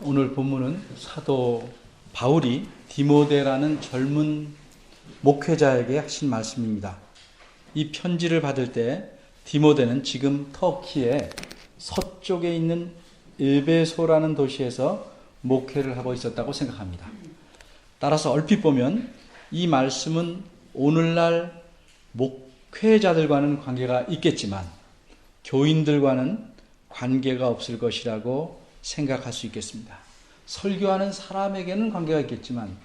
오늘 본문은 사도 바울이 디모데라는 젊은 목회자에게 하신 말씀입니다. 이 편지를 받을 때 디모데는 지금 터키의 서쪽에 있는 에베소라는 도시에서 목회를 하고 있었다고 생각합니다. 따라서 얼핏 보면 이 말씀은 오늘날 목회자들과는 관계가 있겠지만 교인들과는 관계가 없을 것이라고 생각할 수 있겠습니다. 설교하는 사람에게는 관계가 있겠지만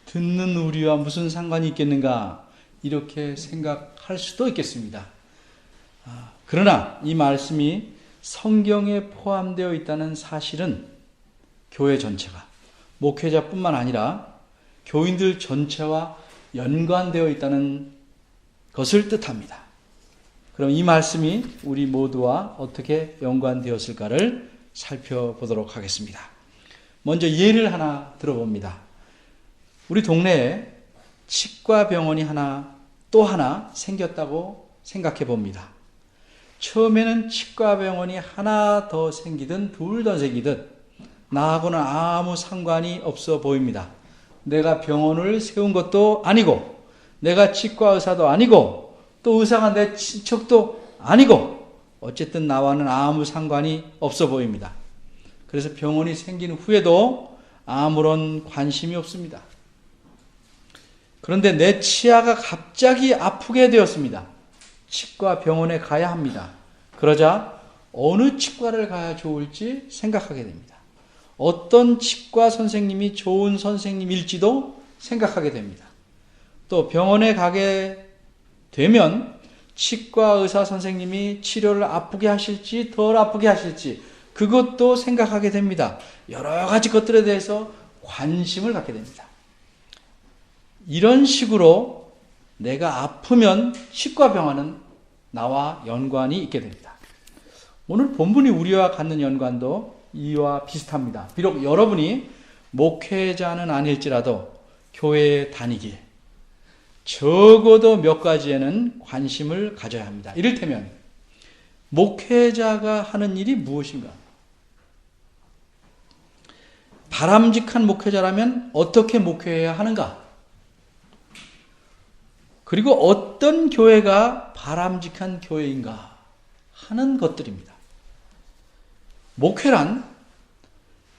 듣는 우리와 무슨 상관이 있겠는가 이렇게 생각할 수도 있겠습니다. 그러나 이 말씀이 성경에 포함되어 있다는 사실은 교회 전체가 목회자뿐만 아니라 교인들 전체와 연관되어 있다는 것을 뜻합니다. 그럼 이 말씀이 우리 모두와 어떻게 연관되었을까를 살펴보도록 하겠습니다. 먼저 예를 하나 들어봅니다. 우리 동네에 치과 병원이 또 하나 생겼다고 생각해 봅니다. 처음에는 치과 병원이 하나 더 생기든 둘 더 생기든 나하고는 아무 상관이 없어 보입니다. 내가 병원을 세운 것도 아니고 내가 치과 의사도 아니고 또 의사가 내 친척도 아니고 어쨌든 나와는 아무 상관이 없어 보입니다. 그래서 병원이 생긴 후에도 아무런 관심이 없습니다. 그런데 내 치아가 갑자기 아프게 되었습니다. 치과 병원에 가야 합니다. 그러자 어느 치과를 가야 좋을지 생각하게 됩니다. 어떤 치과 선생님이 좋은 선생님일지도 생각하게 됩니다. 또 병원에 가게 되면 치과 의사 선생님이 치료를 아프게 하실지 덜 아프게 하실지 그것도 생각하게 됩니다. 여러 가지 것들에 대해서 관심을 갖게 됩니다. 이런 식으로 내가 아프면 치과 병원은 나와 연관이 있게 됩니다. 오늘 본문이 우리와 갖는 연관도 이와 비슷합니다. 비록 여러분이 목회자는 아닐지라도 교회에 다니기에 적어도 몇 가지에는 관심을 가져야 합니다. 이를테면 목회자가 하는 일이 무엇인가? 바람직한 목회자라면 어떻게 목회해야 하는가? 그리고 어떤 교회가 바람직한 교회인가 하는 것들입니다. 목회란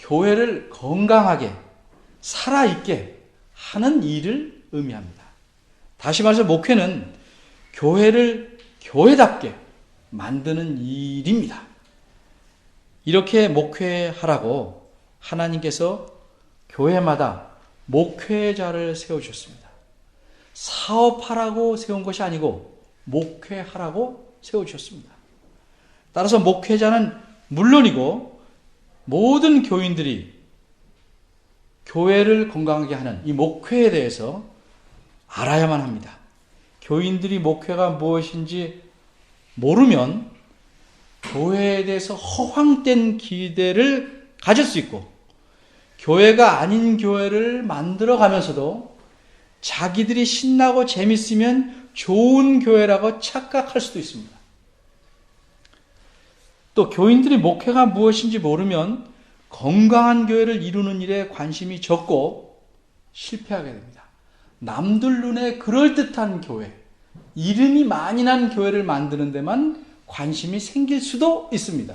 교회를 건강하게 살아있게 하는 일을 의미합니다. 다시 말해서 목회는 교회를 교회답게 만드는 일입니다. 이렇게 목회하라고 하나님께서 교회마다 목회자를 세우셨습니다. 사업하라고 세운 것이 아니고 목회하라고 세우셨습니다. 따라서 목회자는 물론이고 모든 교인들이 교회를 건강하게 하는 이 목회에 대해서 알아야만 합니다. 교인들이 목회가 무엇인지 모르면 교회에 대해서 허황된 기대를 가질 수 있고 교회가 아닌 교회를 만들어가면서도 자기들이 신나고 재밌으면 좋은 교회라고 착각할 수도 있습니다. 또 교인들이 목회가 무엇인지 모르면 건강한 교회를 이루는 일에 관심이 적고 실패하게 됩니다. 남들 눈에 그럴듯한 교회, 이름이 많이 난 교회를 만드는 데만 관심이 생길 수도 있습니다.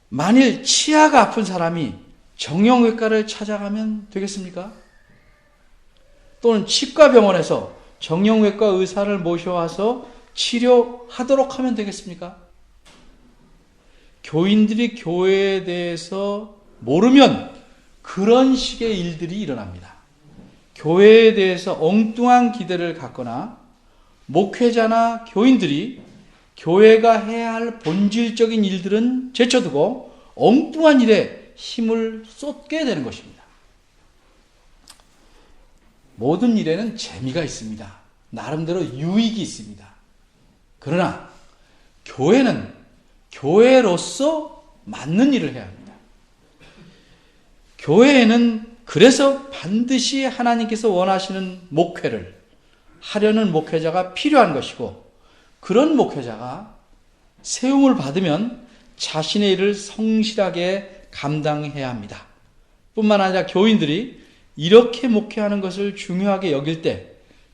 만일 치아가 아픈 사람이 정형외과를 찾아가면 되겠습니까? 또는 치과병원에서 정형외과 의사를 모셔와서 치료하도록 하면 되겠습니까? 교인들이 교회에 대해서 모르면 그런 식의 일들이 일어납니다. 교회에 대해서 엉뚱한 기대를 갖거나 목회자나 교인들이 교회가 해야 할 본질적인 일들은 제쳐두고 엉뚱한 일에 힘을 쏟게 되는 것입니다. 모든 일에는 재미가 있습니다. 나름대로 유익이 있습니다. 그러나 교회는 교회로서 맞는 일을 해야 합니다. 교회에는 그래서 반드시 하나님께서 원하시는 목회를 하려는 목회자가 필요한 것이고 그런 목회자가 세움을 받으면 자신의 일을 성실하게 감당해야 합니다. 뿐만 아니라 교인들이 이렇게 목회하는 것을 중요하게 여길 때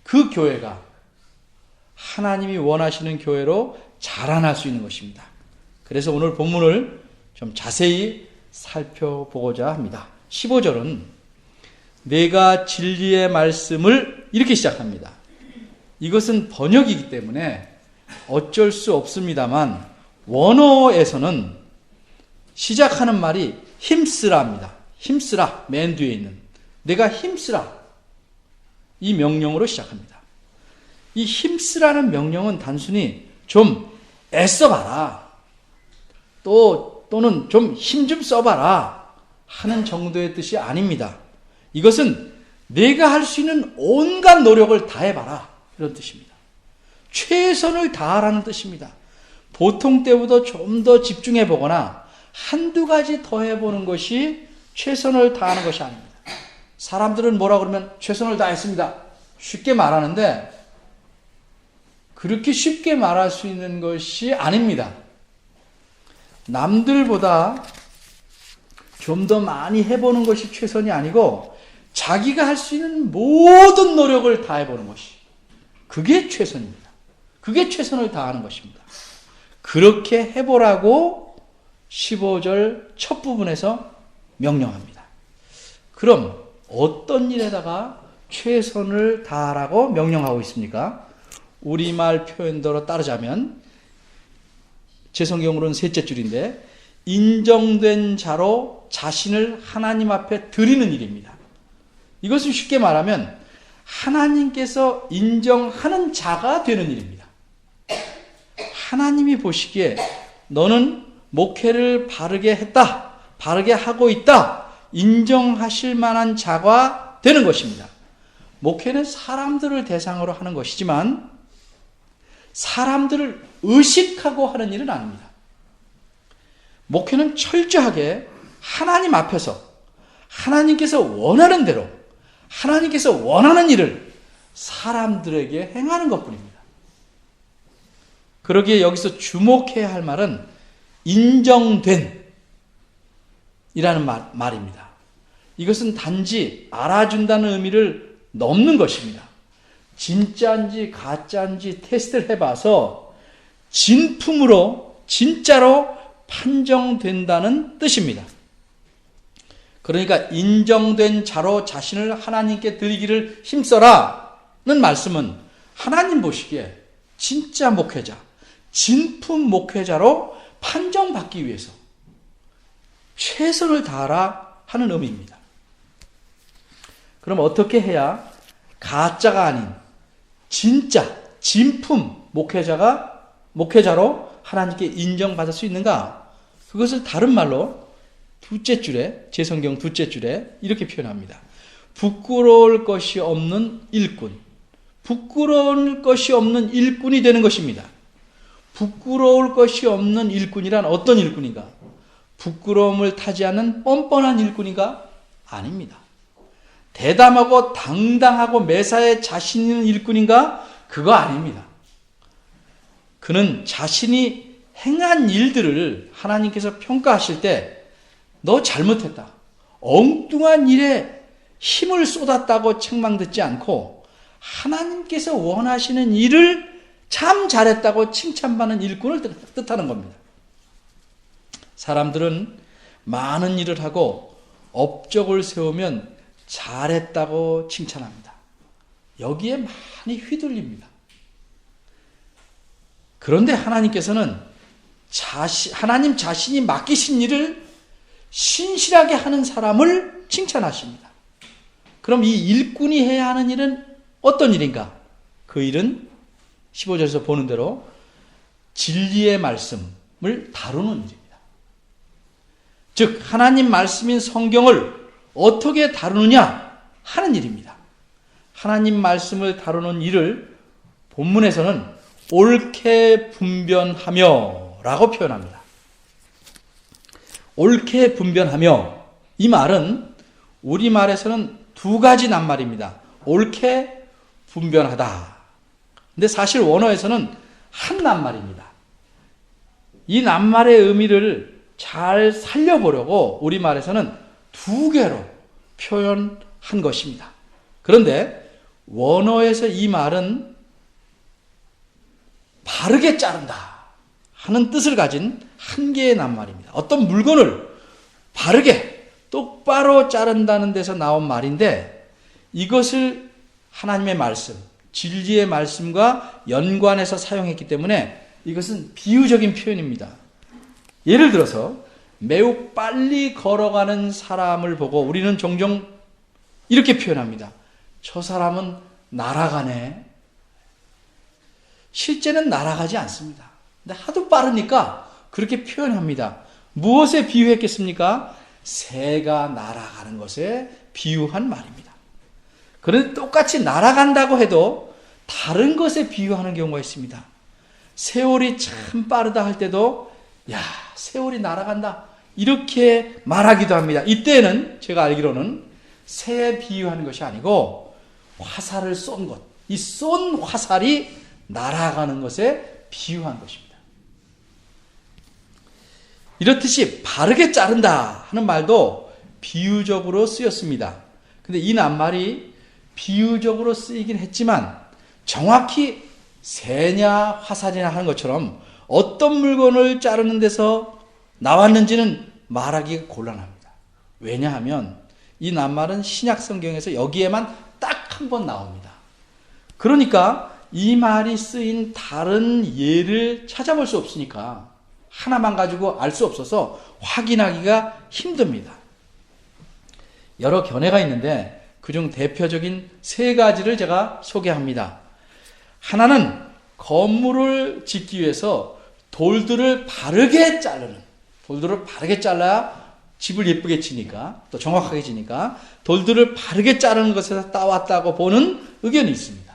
그 교회가 하나님이 원하시는 교회로 자라날 수 있는 것입니다. 그래서 오늘 본문을 좀 자세히 살펴보고자 합니다. 15절은 내가 진리의 말씀을 이렇게 시작합니다. 이것은 번역이기 때문에 어쩔 수 없습니다만 원어에서는 시작하는 말이 힘쓰라입니다. 힘쓰라, 맨 뒤에 있는 내가 힘쓰라 이 명령으로 시작합니다. 이 힘쓰라는 명령은 단순히 좀 애써봐라 또는 좀 힘 좀 써봐라 하는 정도의 뜻이 아닙니다. 이것은 내가 할 수 있는 온갖 노력을 다해봐라 이런 뜻입니다. 최선을 다하라는 뜻입니다. 보통 때보다 좀 더 집중해보거나 한두 가지 더 해보는 것이 최선을 다하는 것이 아닙니다. 사람들은 뭐라 그러면 최선을 다했습니다. 쉽게 말하는데 그렇게 쉽게 말할 수 있는 것이 아닙니다. 남들보다 좀 더 많이 해보는 것이 최선이 아니고 자기가 할 수 있는 모든 노력을 다해보는 것이 그게 최선입니다. 그게 최선을 다하는 것입니다. 그렇게 해보라고 15절 첫 부분에서 명령합니다. 그럼 어떤 일에다가 최선을 다하라고 명령하고 있습니까? 우리말 표현대로 따르자면 제 성경으로는 셋째 줄인데 인정된 자로 자신을 하나님 앞에 드리는 일입니다. 이것을 쉽게 말하면 하나님께서 인정하는 자가 되는 일입니다. 하나님이 보시기에 너는 목회를 바르게 했다, 바르게 하고 있다 인정하실 만한 자가 되는 것입니다. 목회는 사람들을 대상으로 하는 것이지만 사람들을 의식하고 하는 일은 아닙니다. 목회는 철저하게 하나님 앞에서 하나님께서 원하는 대로 하나님께서 원하는 일을 사람들에게 행하는 것뿐입니다. 그러기에 여기서 주목해야 할 말은 인정된 이라는 말입니다. 이것은 단지 알아준다는 의미를 넘는 것입니다. 진짜인지 가짜인지 테스트를 해봐서 진품으로 진짜로 판정된다는 뜻입니다. 그러니까 인정된 자로 자신을 하나님께 드리기를 힘써라는 말씀은 하나님 보시기에 진짜 목회자, 진품 목회자로 판정받기 위해서 최선을 다하라 하는 의미입니다. 그럼 어떻게 해야 가짜가 아닌 진짜 진품 목회자로 하나님께 인정받을 수 있는가? 그것을 다른 말로 둘째 줄에 제 성경 둘째 줄에 이렇게 표현합니다. 부끄러울 것이 없는 일꾼. 부끄러울 것이 없는 일꾼이 되는 것입니다. 부끄러울 것이 없는 일꾼이란 어떤 일꾼인가? 부끄러움을 타지 않는 뻔뻔한 일꾼인가? 아닙니다. 대담하고 당당하고 매사에 자신 있는 일꾼인가? 그거 아닙니다. 그는 자신이 행한 일들을 하나님께서 평가하실 때 너 잘못했다, 엉뚱한 일에 힘을 쏟았다고 책망듣지 않고 하나님께서 원하시는 일을 참 잘했다고 칭찬받는 일꾼을 뜻하는 겁니다. 사람들은 많은 일을 하고 업적을 세우면 잘했다고 칭찬합니다. 여기에 많이 휘둘립니다. 그런데 하나님께서는 하나님 자신이 맡기신 일을 신실하게 하는 사람을 칭찬하십니다. 그럼 이 일꾼이 해야 하는 일은 어떤 일인가? 그 일은 15절에서 보는 대로 진리의 말씀을 다루는 일입니다. 즉 하나님 말씀인 성경을 어떻게 다루느냐 하는 일입니다. 하나님 말씀을 다루는 일을 본문에서는 옳게 분별하며 라고 표현합니다. 옳게 분별하며, 이 말은 우리말에서는 두 가지 낱말입니다. 옳게 분별하다. 근데 사실 원어에서는 한 낱말입니다. 이 낱말의 의미를 잘 살려보려고 우리말에서는 두 개로 표현한 것입니다. 그런데 원어에서 이 말은 바르게 자른다 하는 뜻을 가진 한 개의 낱말입니다. 어떤 물건을 바르게 똑바로 자른다는 데서 나온 말인데, 이것을 하나님의 말씀, 진리의 말씀과 연관해서 사용했기 때문에 이것은 비유적인 표현입니다. 예를 들어서 매우 빨리 걸어가는 사람을 보고 우리는 종종 이렇게 표현합니다. 저 사람은 날아가네. 실제는 날아가지 않습니다. 근데 하도 빠르니까 그렇게 표현합니다. 무엇에 비유했겠습니까? 새가 날아가는 것에 비유한 말입니다. 그런데 똑같이 날아간다고 해도 다른 것에 비유하는 경우가 있습니다. 세월이 참 빠르다 할 때도 야, 세월이 날아간다 이렇게 말하기도 합니다. 이때는 제가 알기로는 새에 비유하는 것이 아니고 화살을 쏜 것, 이 쏜 화살이 날아가는 것에 비유한 것입니다. 이렇듯이 바르게 자른다 하는 말도 비유적으로 쓰였습니다. 근데 이 낱말이 비유적으로 쓰이긴 했지만 정확히 새냐 화살이냐 하는 것처럼 어떤 물건을 자르는 데서 나왔는지는 말하기가 곤란합니다. 왜냐하면 이 낱말은 신약 성경에서 여기에만 딱 한 번 나옵니다. 그러니까 이 말이 쓰인 다른 예를 찾아볼 수 없으니까 하나만 가지고 알 수 없어서 확인하기가 힘듭니다. 여러 견해가 있는데 그중 대표적인 세 가지를 제가 소개합니다. 하나는 건물을 짓기 위해서 돌들을 바르게 자르는, 돌들을 바르게 잘라야 집을 예쁘게 지니까, 또 정확하게 지니까 돌들을 바르게 자르는 것에서 따왔다고 보는 의견이 있습니다.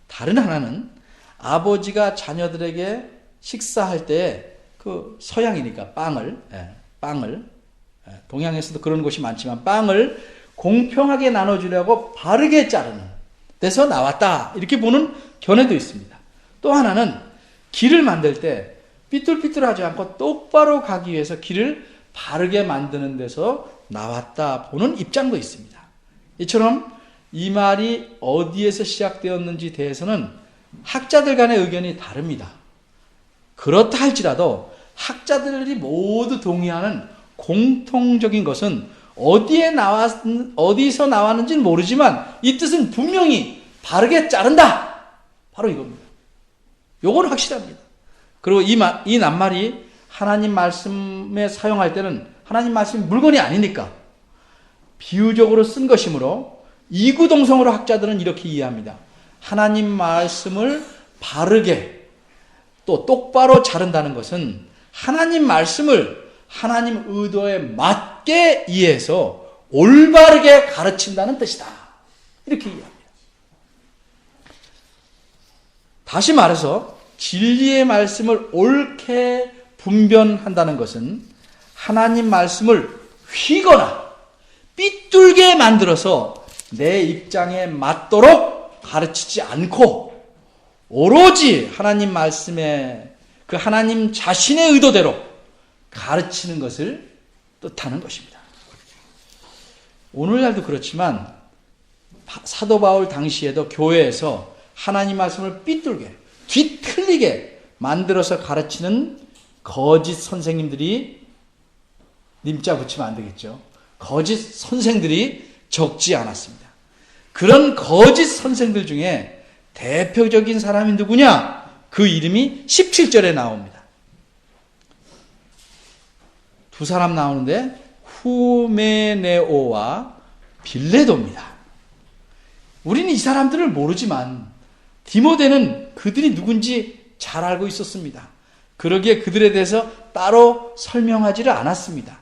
다른 하나는 아버지가 자녀들에게 식사할 때 그 서양이니까 빵을 동양에서도 그런 곳이 많지만 빵을 공평하게 나눠주려고 바르게 자르는 데서 나왔다 이렇게 보는 견해도 있습니다. 또 하나는 길을 만들 때 삐뚤삐뚤하지 않고 똑바로 가기 위해서 길을 바르게 만드는 데서 나왔다 보는 입장도 있습니다. 이처럼 이 말이 어디에서 시작되었는지 대해서는 학자들 간의 의견이 다릅니다. 그렇다 할지라도 학자들이 모두 동의하는 공통적인 것은 어디서 나왔는지는 모르지만 이 뜻은 분명히 바르게 자른다. 바로 이겁니다. 요거는 확실합니다. 그리고 이 낱말이 하나님 말씀에 사용할 때는 하나님 말씀이 물건이 아니니까 비유적으로 쓴 것이므로 이구동성으로 학자들은 이렇게 이해합니다. 하나님 말씀을 바르게 또 똑바로 자른다는 것은 하나님 말씀을 하나님 의도에 맞게 이해해서 올바르게 가르친다는 뜻이다. 이렇게 이해합니다. 다시 말해서 진리의 말씀을 옳게 분별한다는 것은 하나님 말씀을 휘거나 삐뚤게 만들어서 내 입장에 맞도록 가르치지 않고 오로지 하나님 말씀에 그 하나님 자신의 의도대로 가르치는 것을 뜻하는 것입니다. 오늘날도 그렇지만 사도 바울 당시에도 교회에서 하나님 말씀을 삐뚤게 뒤틀리게 만들어서 가르치는 거짓 선생님들이, 님자 붙이면 안 되겠죠. 거짓 선생들이 적지 않았습니다. 그런 거짓 선생들 중에 대표적인 사람이 누구냐? 그 이름이 17절에 나옵니다. 두 사람 나오는데 후메네오와 빌레도입니다. 우리는 이 사람들을 모르지만 디모데는 그들이 누군지 잘 알고 있었습니다. 그러기에 그들에 대해서 따로 설명하지를 않았습니다.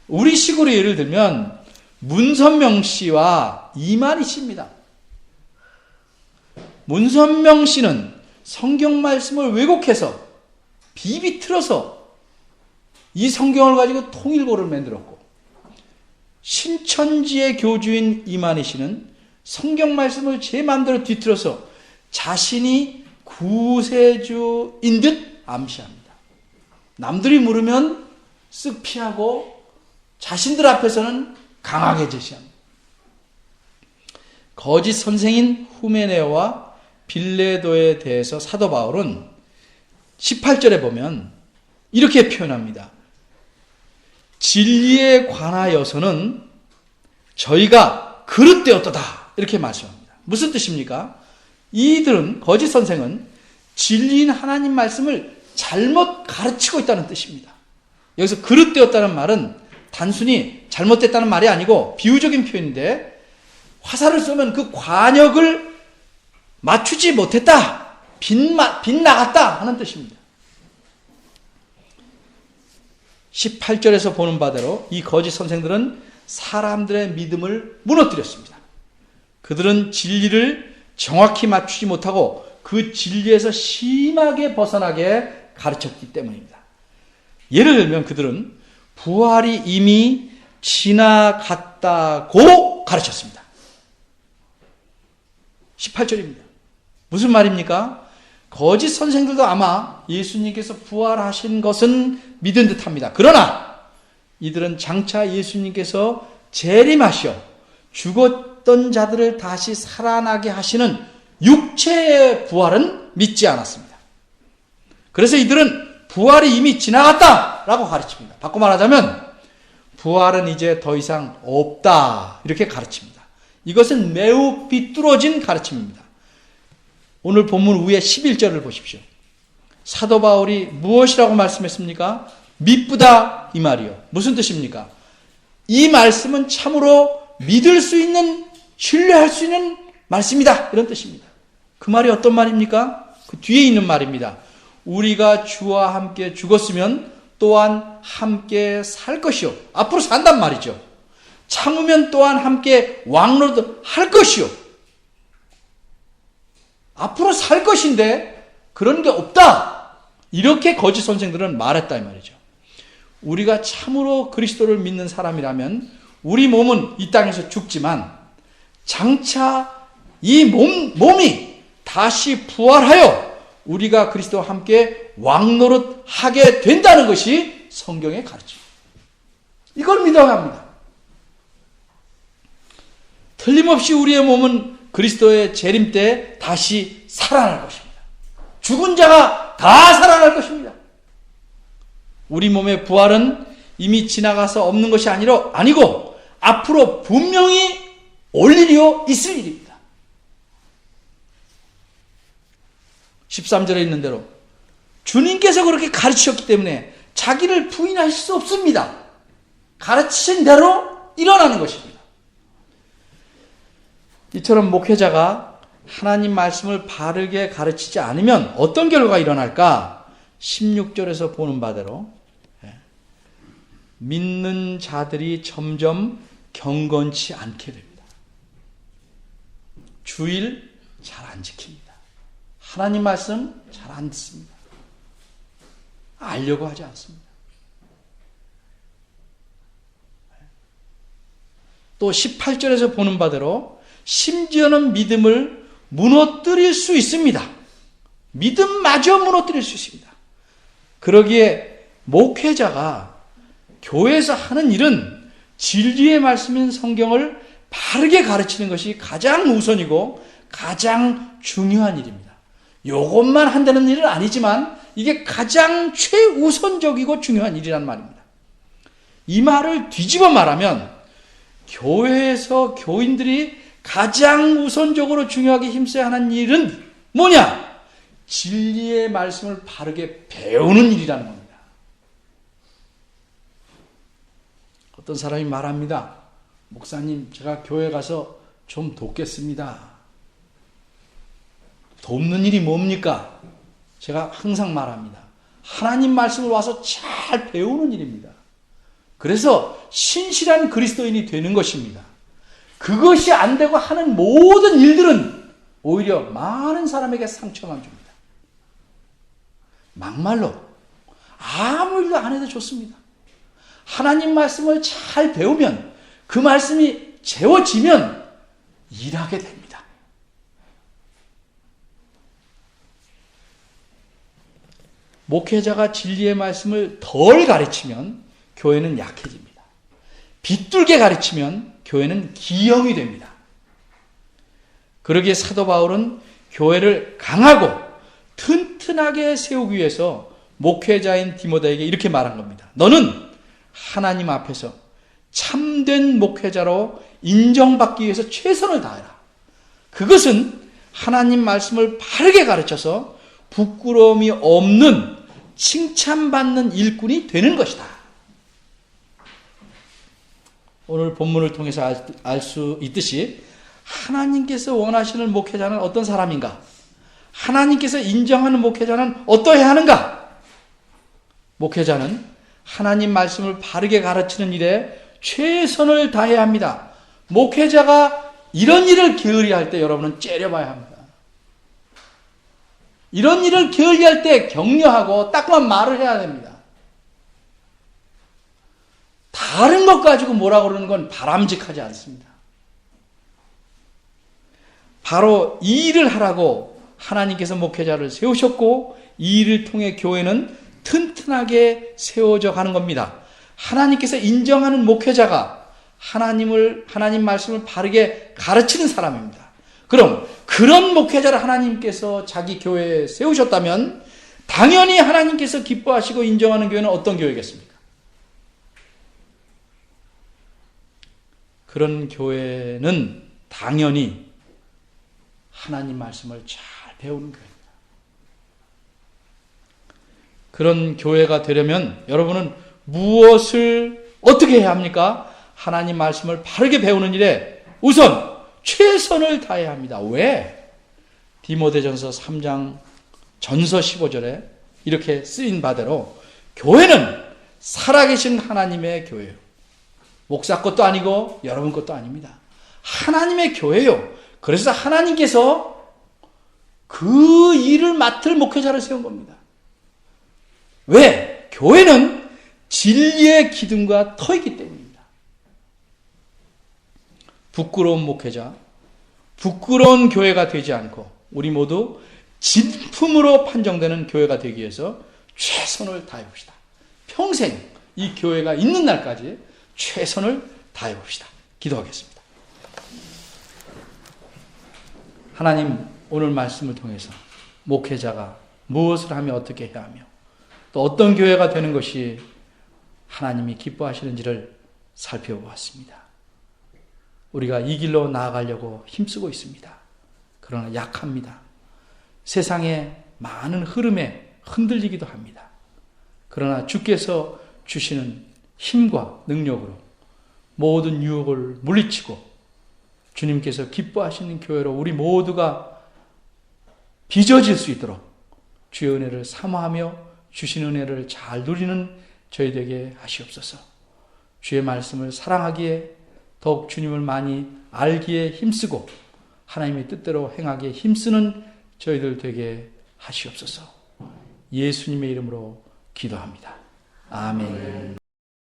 우리 식으로 예를 들면 문선명 씨와 이만희 씨입니다. 문선명 씨는 성경 말씀을 왜곡해서 비비틀어서 이 성경을 가지고 통일고를 만들었고, 신천지의 교주인 이만희 씨는 성경 말씀을 제 마음대로 뒤틀어서 자신이 구세주인 듯 암시합니다. 남들이 물으면 쓱 피하고 자신들 앞에서는 강하게 제시합니다. 거짓 선생인 후메네오와 빌레도에 대해서 사도 바울은 18절에 보면 이렇게 표현합니다. 진리에 관하여서는 저희가 그릇되었도다. 이렇게 말씀합니다. 무슨 뜻입니까? 이들은, 거짓 선생은 진리인 하나님 말씀을 잘못 가르치고 있다는 뜻입니다. 여기서 그릇되었다는 말은 단순히 잘못됐다는 말이 아니고 비유적인 표현인데, 화살을 쏘면 그 관역을 맞추지 못했다, 빗나갔다 하는 뜻입니다. 18절에서 보는 바대로 이 거짓 선생들은 사람들의 믿음을 무너뜨렸습니다. 그들은 진리를 정확히 맞추지 못하고 그 진리에서 심하게 벗어나게 가르쳤기 때문입니다. 예를 들면 그들은 부활이 이미 지나갔다고 가르쳤습니다. 18절입니다. 무슨 말입니까? 거짓 선생들도 아마 예수님께서 부활하신 것은 믿은 듯합니다. 그러나 이들은 장차 예수님께서 재림하셔 죽었던 자들을 다시 살아나게 하시는 육체의 부활은 믿지 않았습니다. 그래서 이들은 부활이 이미 지나갔다라고 가르칩니다. 바꿔 말하자면 부활은 이제 더 이상 없다, 이렇게 가르칩니다. 이것은 매우 비뚤어진 가르침입니다. 오늘 본문 위에 11절을 보십시오. 사도 바울이 무엇이라고 말씀했습니까? 미쁘다, 이 말이요. 무슨 뜻입니까? 이 말씀은 참으로 믿을 수 있는, 신뢰할 수 있는 말씀이다, 이런 뜻입니다. 그 말이 어떤 말입니까? 그 뒤에 있는 말입니다. 우리가 주와 함께 죽었으면 또한 함께 살 것이요. 앞으로 산단 말이죠. 참으면 또한 함께 왕노릇 할 것이요. 앞으로 살 것인데 그런 게 없다, 이렇게 거짓 선생들은 말했다, 이 말이죠. 우리가 참으로 그리스도를 믿는 사람이라면 우리 몸은 이 땅에서 죽지만 장차 이 몸이 다시 부활하여 우리가 그리스도와 함께 왕노릇 하게 된다는 것이 성경의 가르침입니다. 이걸 믿어야 합니다. 틀림없이 우리의 몸은 그리스도의 재림 때 다시 살아날 것입니다. 죽은 자가 다 살아날 것입니다. 우리 몸의 부활은 이미 지나가서 없는 것이 아니고 앞으로 분명히 올 일이요 있을 일입니다. 13절에 있는 대로 주님께서 그렇게 가르치셨기 때문에 자기를 부인할 수 없습니다. 가르치신 대로 일어나는 것입니다. 이처럼 목회자가 하나님 말씀을 바르게 가르치지 않으면 어떤 결과가 일어날까? 16절에서 보는 바대로 믿는 자들이 점점 경건치 않게 됩니다. 주일 잘 안 지킵니다. 하나님 말씀 잘 안 듣습니다. 알려고 하지 않습니다. 또 18절에서 보는 바대로 심지어는 믿음을 무너뜨릴 수 있습니다. 믿음마저 무너뜨릴 수 있습니다. 그러기에 목회자가 교회에서 하는 일은 진리의 말씀인 성경을 바르게 가르치는 것이 가장 우선이고 가장 중요한 일입니다. 이것만 한다는 일은 아니지만 이게 가장 최우선적이고 중요한 일이란 말입니다. 이 말을 뒤집어 말하면 교회에서 교인들이 가장 우선적으로 중요하게 힘써야 하는 일은 뭐냐? 진리의 말씀을 바르게 배우는 일이라는 겁니다. 어떤 사람이 말합니다. 목사님, 제가 교회 가서 좀 돕겠습니다. 돕는 일이 뭡니까? 제가 항상 말합니다. 하나님 말씀을 와서 잘 배우는 일입니다. 그래서 신실한 그리스도인이 되는 것입니다. 그것이 안 되고 하는 모든 일들은 오히려 많은 사람에게 상처만 줍니다. 막말로 아무 일도 안 해도 좋습니다. 하나님 말씀을 잘 배우면 그 말씀이 채워지면 일하게 됩니다. 목회자가 진리의 말씀을 덜 가르치면 교회는 약해집니다. 빗뚤게 가르치면 교회는 기형이 됩니다. 그러기에 사도 바울은 교회를 강하고 튼튼하게 세우기 위해서 목회자인 디모데에게 이렇게 말한 겁니다. 너는 하나님 앞에서 참된 목회자로 인정받기 위해서 최선을 다해라. 그것은 하나님 말씀을 바르게 가르쳐서 부끄러움이 없는 칭찬받는 일꾼이 되는 것이다. 오늘 본문을 통해서 알 수 있듯이 하나님께서 원하시는 목회자는 어떤 사람인가? 하나님께서 인정하는 목회자는 어떠해야 하는가? 목회자는 하나님 말씀을 바르게 가르치는 일에 최선을 다해야 합니다. 목회자가 이런 일을 게을리할 때 여러분은 째려봐야 합니다. 이런 일을 게을리할 때 격려하고 따끔한 말을 해야 됩니다. 다른 것 가지고 뭐라고 그러는 건 바람직하지 않습니다. 바로 이 일을 하라고 하나님께서 목회자를 세우셨고 이 일을 통해 교회는 튼튼하게 세워져 가는 겁니다. 하나님께서 인정하는 목회자가 하나님 말씀을 바르게 가르치는 사람입니다. 그럼 그런 목회자를 하나님께서 자기 교회에 세우셨다면 당연히 하나님께서 기뻐하시고 인정하는 교회는 어떤 교회겠습니까? 그런 교회는 당연히 하나님 말씀을 잘 배우는 교회입니다. 그런 교회가 되려면 여러분은 무엇을 어떻게 해야 합니까? 하나님 말씀을 바르게 배우는 일에 우선 최선을 다해야 합니다. 왜? 디모데전서 3장 전서 15절에 이렇게 쓰인 바대로 교회는 살아계신 하나님의 교회예요. 목사 것도 아니고 여러분 것도 아닙니다. 하나님의 교회예요. 그래서 하나님께서 그 일을 맡을 목회자를 세운 겁니다. 왜? 교회는 진리의 기둥과 터이기 때문입니다. 부끄러운 목회자, 부끄러운 교회가 되지 않고 우리 모두 진품으로 판정되는 교회가 되기 위해서 최선을 다해봅시다. 평생 이 교회가 있는 날까지 최선을 다해봅시다. 기도하겠습니다. 하나님, 오늘 말씀을 통해서 목회자가 무엇을 하며 어떻게 해야 하며 또 어떤 교회가 되는 것이 하나님이 기뻐하시는지를 살펴보았습니다. 우리가 이 길로 나아가려고 힘쓰고 있습니다. 그러나 약합니다. 세상의 많은 흐름에 흔들리기도 합니다. 그러나 주께서 주시는 힘과 능력으로 모든 유혹을 물리치고 주님께서 기뻐하시는 교회로 우리 모두가 빚어질 수 있도록 주의 은혜를 사모하며 주신 은혜를 잘 누리는 저희 되게 하시옵소서. 주의 말씀을 사랑하기에 더욱 주님을 많이 알기에 힘쓰고 하나님의 뜻대로 행하기에 힘쓰는 저희들 되게 하시옵소서. 예수님의 이름으로 기도합니다. 아멘.